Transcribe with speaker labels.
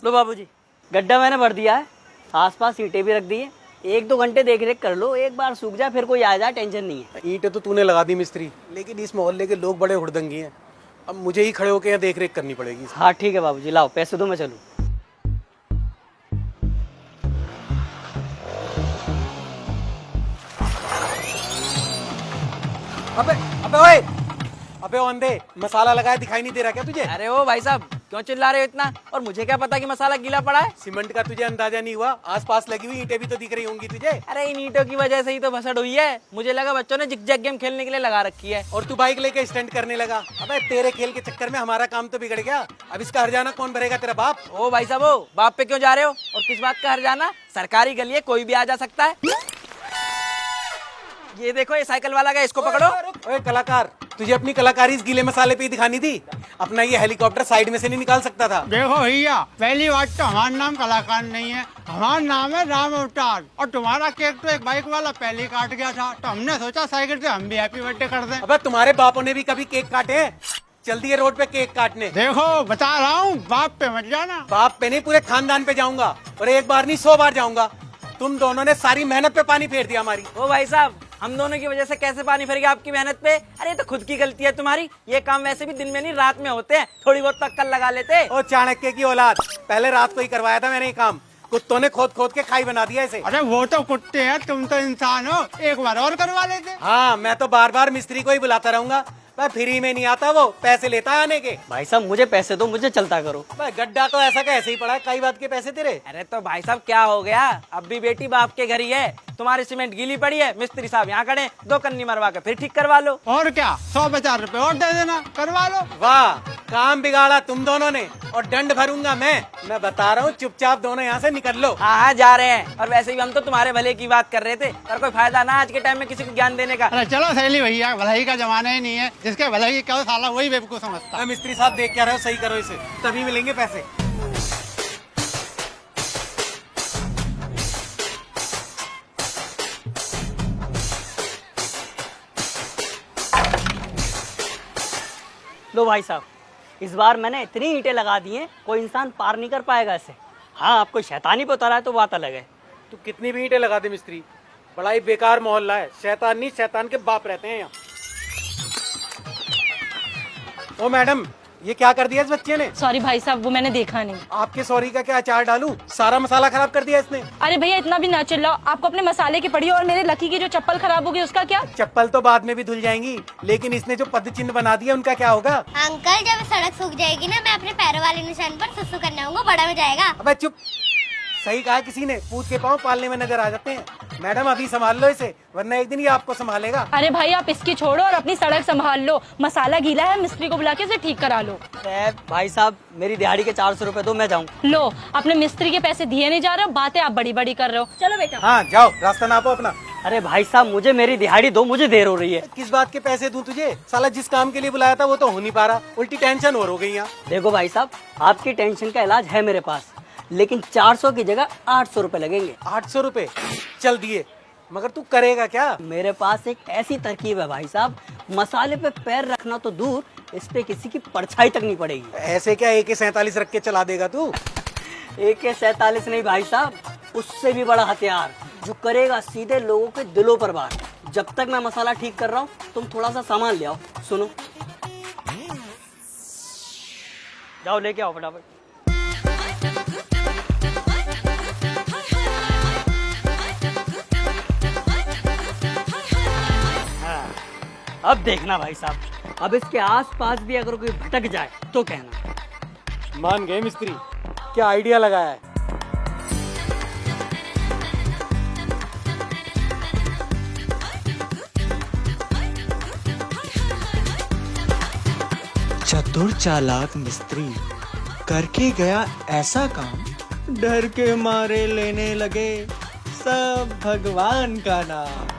Speaker 1: लो बाबूजी, गड्ढा मैंने भर दिया है, आसपास ईंटें भी रख दी है। 1-2 घंटे देख रेख कर लो, एक बार सूख जाए फिर कोई आ जाए, टेंशन नहीं है।
Speaker 2: ईंटें तो तूने लगा दी मिस्त्री, लेकिन इस मोहल्ले के लोग बड़े हुड़दंगी हैं। अब मुझे ही खड़े होकर यहाँ देख रेख करनी पड़ेगी।
Speaker 1: हाँ ठीक है बाबूजी, लाओ पैसे दो, मैं चलूँ।
Speaker 2: अबे अबे ओए, अबे अंधे, मसाला लगाया दिखाई नहीं दे रहा क्या तुझे?
Speaker 1: अरे ओ भाई साहब, क्यों चिल्ला रहे हो इतना? और मुझे क्या पता कि मसाला गीला पड़ा है?
Speaker 2: सीमेंट का तुझे अंदाजा नहीं हुआ? आसपास लगी हुई ईंटें भी तो दिख रही होंगी तुझे।
Speaker 1: अरे इन ईंटों की वजह से ही तो भसड़ हुई है। मुझे लगा बच्चों ने जिग-जैग गेम खेलने के लिए लगा रखी है।
Speaker 2: और तू बाइक लेके स्टंट करने लगा। अबे तेरे खेल के चक्कर में हमारा काम तो बिगड़ गया। अब इसका हर्जाना कौन भरेगा? तेरा बाप।
Speaker 1: ओ भाई साहब, ओ बाप पे क्यों जा रहे हो? और किस बात का हर्जाना? सरकारी गली है, कोई भी आ जा सकता है। ये देखो, ये साइकिल वाला गया, इसको पकड़ो।
Speaker 2: ओए कलाकार, तुझे अपनी कलाकारी इस गीले मसाले पे ही दिखानी थी। अपना ये हेलीकॉप्टर साइड में से नहीं निकाल सकता था।
Speaker 3: देखो भैया, पहली बात तो हमारा नाम कलाकार नहीं है, हमारा नाम है राम अवतार। और तुम्हारा केक तो एक बाइक वाला पहले ही काट गया था, तो हमने सोचा साइकिल से हम भी हैप्पी बर्थडे कर दें।
Speaker 2: अबे तुम्हारे बापों ने भी कभी केक काटे हैं? चल दिए रोड पे केक काटने।
Speaker 3: देखो बता रहा हूँ, बाप पे मत जाना।
Speaker 2: बाप पे नहीं, पूरे खानदान पे जाऊंगा, और एक बार नहीं 100 बार जाऊंगा। तुम दोनों ने सारी मेहनत पे पानी फेर दिया हमारी।
Speaker 1: ओ भाई साहब, हम दोनों की वजह से कैसे पानी फिर गया आपकी मेहनत पे? अरे ये तो खुद की गलती है तुम्हारी। ये काम वैसे भी दिन में नहीं रात में होते हैं, थोड़ी बहुत अक्कल लगा लेते।
Speaker 2: ओ चाणक्य की औलाद, पहले रात को ही करवाया था मैंने ये काम। कुत्तों ने खोद खोद के खाई बना दिया इसे।
Speaker 3: अरे वो तो कुत्ते हैं, तुम तो इंसान हो, एक बार और करवा लेते।
Speaker 2: हाँ, मैं तो बार बार मिस्त्री को ही बुलाता रहूंगा। मैं फ्री में नहीं आता, वो पैसे लेता है आने के।
Speaker 1: भाई साहब मुझे पैसे दो, मुझे चलता करो।
Speaker 2: भाई गड्ढा तो ऐसा का ऐसे ही पड़ा है, कई बात के पैसे तेरे।
Speaker 1: अरे तो भाई साहब क्या हो गया? अब भी बेटी बाप के घर ही है। तुम्हारी सीमेंट गीली पड़ी है, मिस्त्री साहब यहाँ खड़े, 2 कन्नी मरवा के फिर ठीक करवा लो।
Speaker 3: और क्या, 150 रुपए और दे देना, करवा लो।
Speaker 2: वाह, काम बिगाड़ा तुम दोनों ने, और दंड भरूंगा मैं बता रहा हूँ, चुपचाप दोनों यहाँ से निकल लो।
Speaker 1: हाँ हाँ जा रहे हैं, और वैसे भी हम तो तुम्हारे भले की बात कर रहे थे, पर कोई फायदा ना आज के टाइम में किसी को ज्ञान देने का।
Speaker 3: अरे चलो सहेली भैया, भलाई का जमाना ही नहीं है, जिसके भलाई क्या साला वही बेवकूफ समझता है।
Speaker 2: मिस्त्री साहब देख क्या रहे हो, सही करो इसे, तभी मिलेंगे पैसे।
Speaker 1: लो भाई साहब, इस बार मैंने इतनी ईंटें लगा दी हैं, कोई इंसान पार नहीं कर पाएगा इसे। हाँ, आपको शैतानी पे उतारा है तो बात अलग है।
Speaker 2: तू कितनी भी ईंटें लगा दे मिस्त्री, बड़ा ही बेकार मोहल्ला है। शैतान नहीं, शैतान के बाप रहते हैं यहाँ। ओ मैडम, ये क्या कर दिया इस बच्चे ने?
Speaker 4: सॉरी भाई साहब, वो मैंने देखा नहीं।
Speaker 2: आपके सॉरी का क्या अचार डालूं? सारा मसाला खराब कर दिया इसने।
Speaker 4: अरे भैया इतना भी ना चिल्लाओ, आपको अपने मसाले की पड़ी, और मेरे लकी की जो चप्पल खराब होगी उसका क्या?
Speaker 2: चप्पल तो बाद में भी धुल जाएंगी, लेकिन इसने जो पद चिन्ह बना दिया उनका क्या होगा?
Speaker 5: अंकल जब सड़क सूख जाएगी ना, मैं अपने पैरों वाले निशान पर सुसु करने आऊंगा, बड़ा मजा आएगा।
Speaker 2: अबे चुप, सही कहा किसी ने, पूत के पाँव पालने में नजर आ जाते हैं। मैडम अभी संभाल लो इसे, वरना एक दिन ये आपको संभालेगा।
Speaker 4: अरे भाई आप इसकी छोड़ो और अपनी सड़क संभाल लो। मसाला गीला है, मिस्त्री को बुला के इसे ठीक करा लो।
Speaker 1: भाई साहब मेरी दिहाड़ी के 400 रुपए दो, मैं जाऊँ।
Speaker 4: लो, अपने मिस्त्री के पैसे दिए नहीं जा रहे हो, बातें आप बड़ी बड़ी कर रहे हो। चलो बेटा।
Speaker 2: हाँ जाओ, रास्ता नापो अपना।
Speaker 1: अरे भाई साहब मुझे मेरी दिहाड़ी दो, मुझे देर हो रही है।
Speaker 2: किस बात के पैसे दूं तुझे? साला जिस काम के लिए बुलाया था वो तो हो नहीं पा रहा, उल्टी टेंशन और हो गई यहाँ।
Speaker 1: देखो भाई साहब, आपकी टेंशन का इलाज है मेरे पास, लेकिन 400 की जगह 800 रुपए लगेंगे।
Speaker 2: 800 रुपए चल दिए, मगर तू करेगा क्या?
Speaker 1: मेरे पास एक ऐसी तरकीब है भाई साहब, मसाले पे पैर रखना तो दूर, इस पे किसी की परछाई तक नहीं पड़ेगी।
Speaker 2: ऐसे क्या AK-47 रख के चला देगा तू?
Speaker 1: AK-47 नहीं भाई साहब, उससे भी बड़ा हथियार, जो करेगा सीधे लोगों के दिलों पर वार। जब तक मैं मसाला ठीक कर रहा हूँ, तुम थोड़ा सा सामान ले आओ। सुनो, जाओ लेके आओ फटाफट। अब देखना भाई साहब, अब इसके आसपास भी अगर कोई भटक जाए तो कहना।
Speaker 2: मान गए मिस्त्री, क्या आइडिया लगाया है।
Speaker 6: चतुर चालाक मिस्त्री करके गया ऐसा काम, डर के मारे लेने लगे सब भगवान का नाम।